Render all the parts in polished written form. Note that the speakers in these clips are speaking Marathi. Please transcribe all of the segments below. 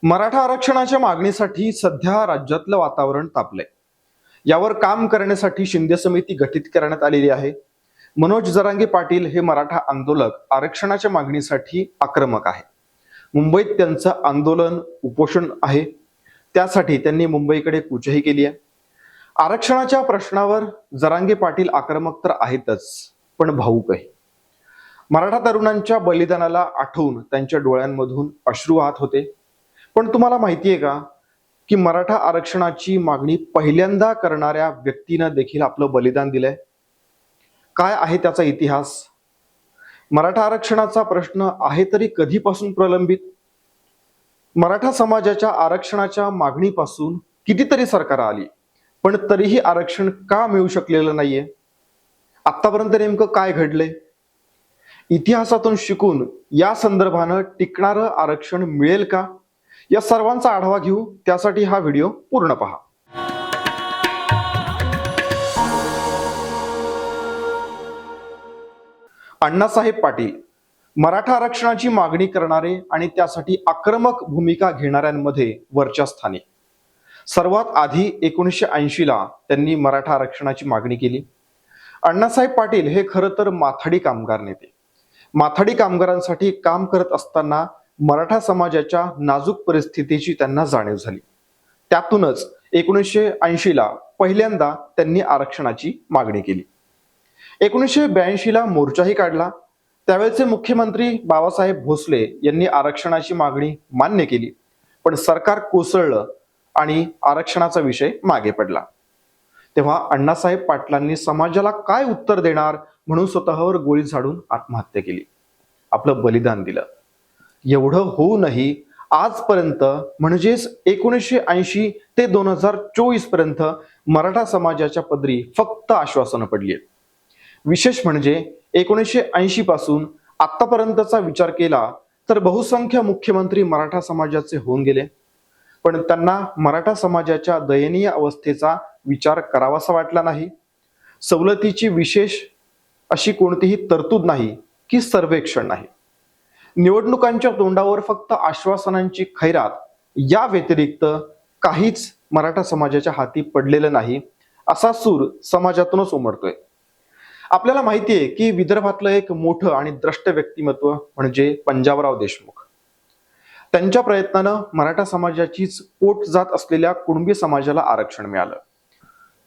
मराठा आरक्षणाच्या मागणीसाठी सध्या राज्यातलं वातावरण तापलंय. यावर काम करण्यासाठी शिंदे समिती गठीत करण्यात आलेली आहे. मनोज जरांगे पाटील हे मराठा आंदोलक आरक्षणाच्या मागणीसाठी आक्रमक आहे. मुंबईत त्यांचं आंदोलन उपोषण आहे. त्यासाठी त्यांनी मुंबईकडे कूचही केली आहे. आरक्षणाच्या प्रश्नावर जरांगे पाटील आक्रमक तर आहेतच, पण भावुकही. मराठा तरुणांच्या बलिदानाला आठवून त्यांच्या डोळ्यांमधून अश्रू वाहत होते. पण तुम्हाला माहितीये का की मराठा आरक्षणाची मागणी पहिल्यांदा करणाऱ्या व्यक्तीनं देखील आपलं बलिदान दिलंय? काय आहे त्याचा इतिहास? मराठा आरक्षणाचा प्रश्न आहे तरी कधीपासून प्रलंबित? मराठा समाजाच्या आरक्षणाच्या मागणीपासून कितीतरी सरकार आली, पण तरीही आरक्षण का मिळू शकलेलं नाहीये? आतापर्यंत नेमकं काय घडलंय? इतिहासातून शिकून या संदर्भानं टिकणारं आरक्षण मिळेल का, या सर्वांचा आढावा घेऊ. त्यासाठी हा व्हिडिओ पूर्ण पहा. अण्णासाहेब पाटील मराठा आरक्षणाची मागणी करणारे आणि त्यासाठी आक्रमक भूमिका घेणाऱ्यांमध्ये वरच्या स्थानी. सर्वात आधी 1980 ला त्यांनी मराठा आरक्षणाची मागणी केली. अण्णासाहेब पाटील हे खरं तर माथाडी कामगार नेते. माथाडी कामगारांसाठी काम करत असताना मराठा समाजाच्या नाजूक परिस्थितीची त्यांना जाणीव झाली. त्यातूनच 1980 ला पहिल्यांदा त्यांनी आरक्षणाची मागणी केली. 1982 ला मोर्चाही काढला. त्यावेळेचे मुख्यमंत्री बाबासाहेब भोसले यांनी आरक्षणाची मागणी मान्य केली, पण सरकार कोसळलं आणि आरक्षणाचा विषय मागे पडला. तेव्हा अण्णासाहेब पाटलांनी समाजाला काय उत्तर देणार म्हणून स्वतःवर गोळी झाडून आत्महत्या केली. आपलं बलिदान दिलं. एवढं होऊनही आजपर्यंत म्हणजेच 1980 ते 2024 पर्यंत मराठा समाजाच्या पदरी फक्त आश्वासनं पडली आहेत. विशेष म्हणजे 1980 पासून आतापर्यंतचा विचार केला तर बहुसंख्य मुख्यमंत्री मराठा समाजाचे होऊन गेले, पण त्यांना मराठा समाजाच्या दयनीय अवस्थेचा विचार करावासा वाटला नाही. सवलतीची विशेष अशी कोणतीही तरतूद नाही की सर्वेक्षण नाही. निवडणुकांच्या तोंडावर फक्त आश्वासनांची खैरात या व्यतिरिक्त काहीच मराठा समाजाच्या हाती पडलेलं नाही, असा सूर समाजातूनच उमटतोय. आपल्याला माहितीये की विदर्भातलं एक मोठं आणि द्रष्ट व्यक्तिमत्व म्हणजे पंजाबराव देशमुख. त्यांच्या प्रयत्नानं मराठा समाजाचीच पोट जात असलेल्या कुणबी समाजाला आरक्षण मिळालं.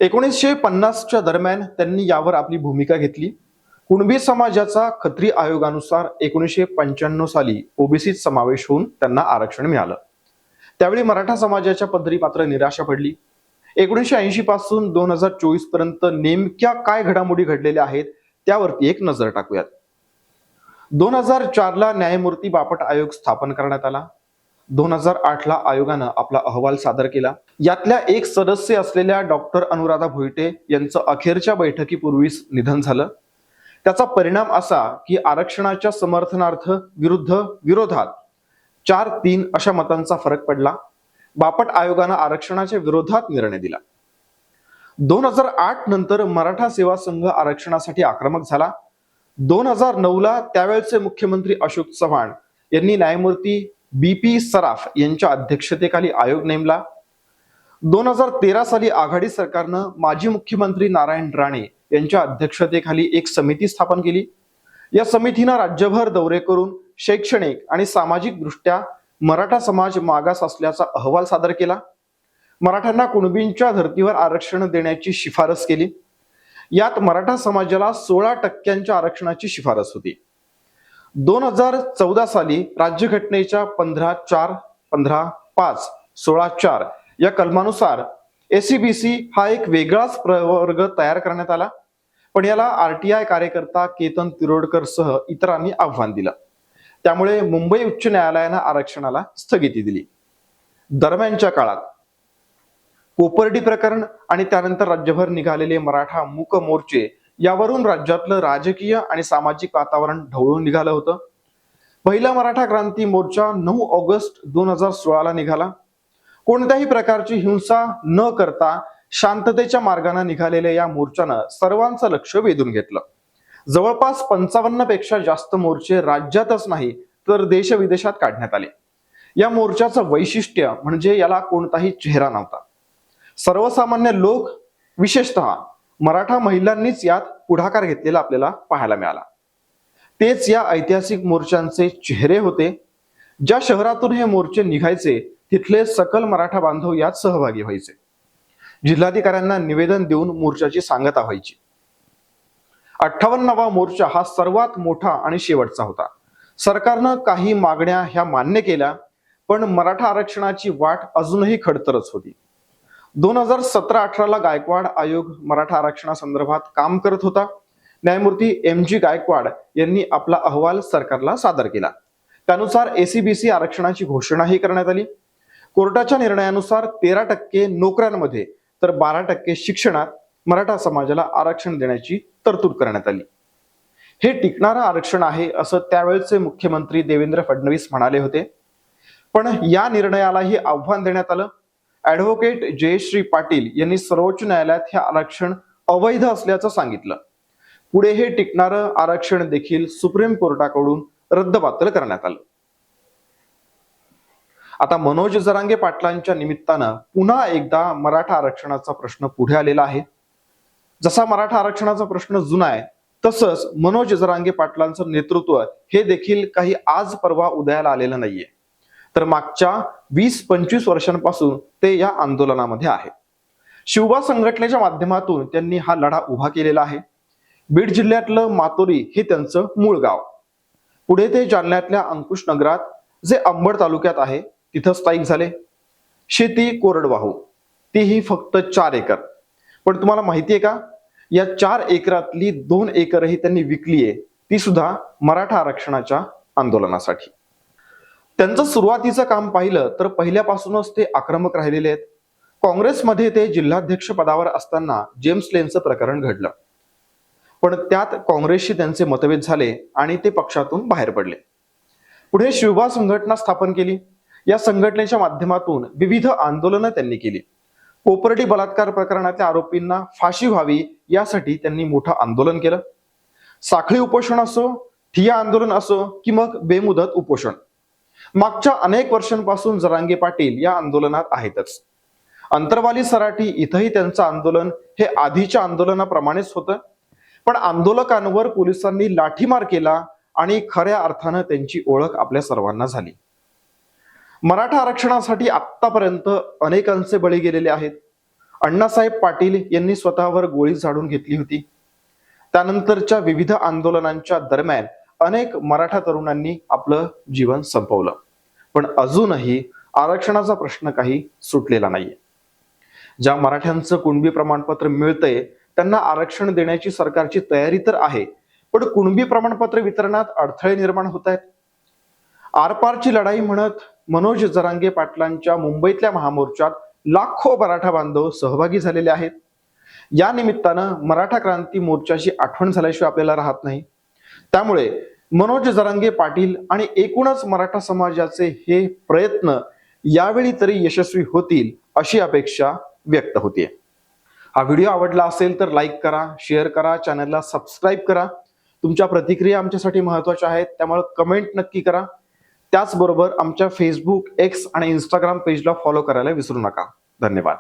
1950च्या दरम्यान त्यांनी यावर आपली भूमिका घेतली. कुणबी समाजाचा खत्री आयोगानुसार 1995 साली ओबीसीत समावेश होऊन त्यांना आरक्षण मिळालं. त्यावेळी मराठा समाजाच्या पदरी मात्र निराशा पडली. 1980 पासून 2024 पर्यंत नेमक्या काय घडामोडी घडलेल्या आहेत त्यावरती एक नजर टाकूयात. 2004 ला न्यायमूर्ती बापट आयोग स्थापन करण्यात आला. 2008 ला आयोगानं आपला अहवाल सादर केला. यातल्या एक सदस्य असलेल्या डॉक्टर अनुराधा भोईटे यांचं अखेरच्या बैठकीपूर्वीच निधन झालं. त्याचा परिणाम असा की आरक्षणाच्या समर्थनार्थ विरुद्ध विरोधात 4-3 अशा मतांचा फरक पडला. बापट आयोगानं आरक्षणाच्या विरोधात निर्णय दिला. 2008 नंतर मराठा सेवा संघ आरक्षणासाठी आक्रमक झाला. 2009 ला त्यावेळचे मुख्यमंत्री अशोक चव्हाण यांनी न्यायमूर्ती BP सराफ यांच्या अध्यक्षतेखाली आयोग नेमला. 2013 साली आघाडी सरकारनं माजी मुख्यमंत्री नारायण राणे यांच्या अध्यक्षतेखाली एक समिती स्थापन केली. या समितीनं राज्यभर दौरे करून शैक्षणिक आणि सामाजिक दृष्ट्या मराठा समाज मागास असल्याचा अहवाल सादर केला. मराठ्यांना कुणबींच्या धर्तीवर आरक्षण देण्याची शिफारस केली. यात मराठा समाजाला 16% आरक्षणाची शिफारस होती. 2014 साली राज्यघटनेच्या 15(4), 15(5), 16(4) या कलमानुसार SCBC हा एक वेगळाच प्रवर्ग तयार करण्यात आला, पण याला RTI कार्यकर्ता केतन तिरोडकर सह इतरांनी आव्हान दिलं. त्यामुळे मुंबई उच्च न्यायालयानं आरक्षणाला स्थगिती दिली. दरम्यानच्या काळात कोपर्डी प्रकरण आणि त्यानंतर राज्यभर निघालेले मराठा मूक मोर्चे यावरून राज्यातलं राजकीय आणि सामाजिक वातावरण ढवळून निघालं होतं. पहिला मराठा क्रांती मोर्चा 9 ऑगस्ट 2016 ला निघाला. कोणत्याही प्रकारची हिंसा न करता शांततेच्या मार्गाने निघालेल्या या मोर्चानं सर्वांचं लक्ष वेधून घेतलं. जवळपास 55 पेक्षा जास्त मोर्चे राज्यातच नाही तर देश विदेशात काढण्यात आले. या मोर्चाचं वैशिष्ट्य म्हणजे याला कोणताही चेहरा नव्हता. सर्वसामान्य लोक, विशेषतः मराठा महिलांनीच यात पुढाकार घेतलेला आपल्याला पाहायला मिळाला. तेच या ऐतिहासिक मोर्चांचे चेहरे होते. ज्या शहरातून हे मोर्चे निघायचे तिथले सकल मराठा बांधव यात सहभागी व्हायचे. जिल्हाधिकाऱ्यांना निवेदन देऊन मोर्चाची सांगता व्हायची. 58वा मोर्चा हा सर्वात मोठा आणि शेवटचा होता. सरकारनं काही मागण्या ह्या मान्य केल्या, पण मराठा आरक्षणाची वाट अजूनही खडतरच होती. 2017-18ला गायकवाड आयोग मराठा आरक्षणासंदर्भात काम करत होता. न्यायमूर्ती MG गायकवाड यांनी आपला अहवाल सरकारला सादर केला. त्यानुसार ACBC आरक्षणाची घोषणाही करण्यात आली. कोर्टाच्या निर्णयानुसार 13% नोकऱ्यांमध्ये तर 12% शिक्षणात मराठा समाजाला आरक्षण देण्याची तरतूद करण्यात आली. हे टिकणारं आरक्षण आहे असं त्यावेळचे मुख्यमंत्री देवेंद्र फडणवीस म्हणाले होते. पण या निर्णयालाही आव्हान देण्यात आलं. ॲडव्होकेट जयश्री पाटील यांनी सर्वोच्च न्यायालयात हे आरक्षण अवैध असल्याचं सांगितलं. पुढे हे टिकणारं आरक्षण देखील सुप्रीम कोर्टाकडून रद्दबातल करण्यात आलं. आता मनोज जरांगे पाटलांच्या निमित्तानं पुन्हा एकदा मराठा आरक्षणाचा प्रश्न पुढे आलेला आहे. जसा मराठा आरक्षणाचा प्रश्न जुना आहे, तसंच मनोज जरांगे पाटलांचं नेतृत्व हे देखील काही आज परवा उदयाला आलेलं नाहीये, तर मागच्या 20-25 वर्षांपासून ते या आंदोलनामध्ये आहे. शिवबा संघटनेच्या माध्यमातून त्यांनी हा लढा उभा केलेला आहे. बीड जिल्ह्यातलं मातोरी हे त्यांचं मूळ गाव. पुढे ते जालन्यातल्या अंकुश नगरात, जे अंबड तालुक्यात आहे, तिथं स्थायिक झाले. शेती कोरडवाहू, तीही फक्त 4 एकर. पण तुम्हाला माहिती आहे का, या 4 एकरातली 2 एकरही त्यांनी विकली आहे, ती सुद्धा मराठा आरक्षणाच्या आंदोलनासाठी. त्यांचं सुरुवातीचं काम पाहिलं तर पहिल्यापासूनच ते आक्रमक राहिलेले आहेत. काँग्रेसमध्ये ते जिल्हाध्यक्ष पदावर असताना जेम्स लेनचं प्रकरण घडलं, पण त्यात काँग्रेसशी त्यांचे मतभेद झाले आणि ते पक्षातून बाहेर पडले. पुढे शिवबा संघटना स्थापन केली. या संघटनेच्या माध्यमातून विविध आंदोलनं त्यांनी केली. कोपर्डी बलात्कार प्रकरणातल्या आरोपींना फाशी व्हावी यासाठी त्यांनी मोठं आंदोलन केलं. साखळी उपोषण असो, ठिय्या आंदोलन असो की मग बेमुदत उपोषण, मागच्या अनेक वर्षांपासून जरांगे पाटील या आंदोलनात आहेतच. अंतरवाली सराटी इथंही त्यांचं आंदोलन हे आधीच्या आंदोलनाप्रमाणेच होतं, पण आंदोलकांवर पोलिसांनी लाठीमार केला आणि खऱ्या अर्थानं त्यांची ओळख आपल्या सर्वांना झाली. मराठा आरक्षणासाठी आतापर्यंत अनेकांचे बळी गेलेले आहेत. अण्णासाहेब पाटील यांनी स्वतःवर गोळी झाडून घेतली होती. त्यानंतरच्या विविध आंदोलनांच्या दरम्यान अनेक मराठा तरुणांनी आपलं जीवन संपवलं, पण अजूनही आरक्षणाचा प्रश्न काही सुटलेला नाहीये. ज्या मराठ्यांचं कुणबी प्रमाणपत्र मिळतंय त्यांना आरक्षण देण्याची सरकारची तयारी तर आहे, पण कुणबी प्रमाणपत्र वितरणात अडथळे निर्माण होत आहेत. आरपारची लढाई म्हणत मनोज जरांगे पाटलांच्या मुंबईतल्या महामोर्चात लाखो मराठा बांधव सहभागी झालेले आहेत. या निमित्तानं मराठा क्रांती मोर्चाची आठवण झाल्याशिवाय आपल्याला राहत नाही. त्यामुळे मनोज जरांगे पाटील आणि एकूणच मराठा समाजाचे हे प्रयत्न यावेळी तरी यशस्वी होतील अशी अपेक्षा व्यक्त होतीये. हा व्हिडिओ आवडला असेल तर लाईक करा, शेअर करा, चॅनलला सबस्क्राईब करा. तुमच्या प्रतिक्रिया आमच्यासाठी महत्त्वाच्या आहेत, त्यामुळे कमेंट नक्की करा. त्याचबरोबर आमच्या फेसबुक, X आणि Instagram पेजला फॉलो करायला विसरू नका. धन्यवाद.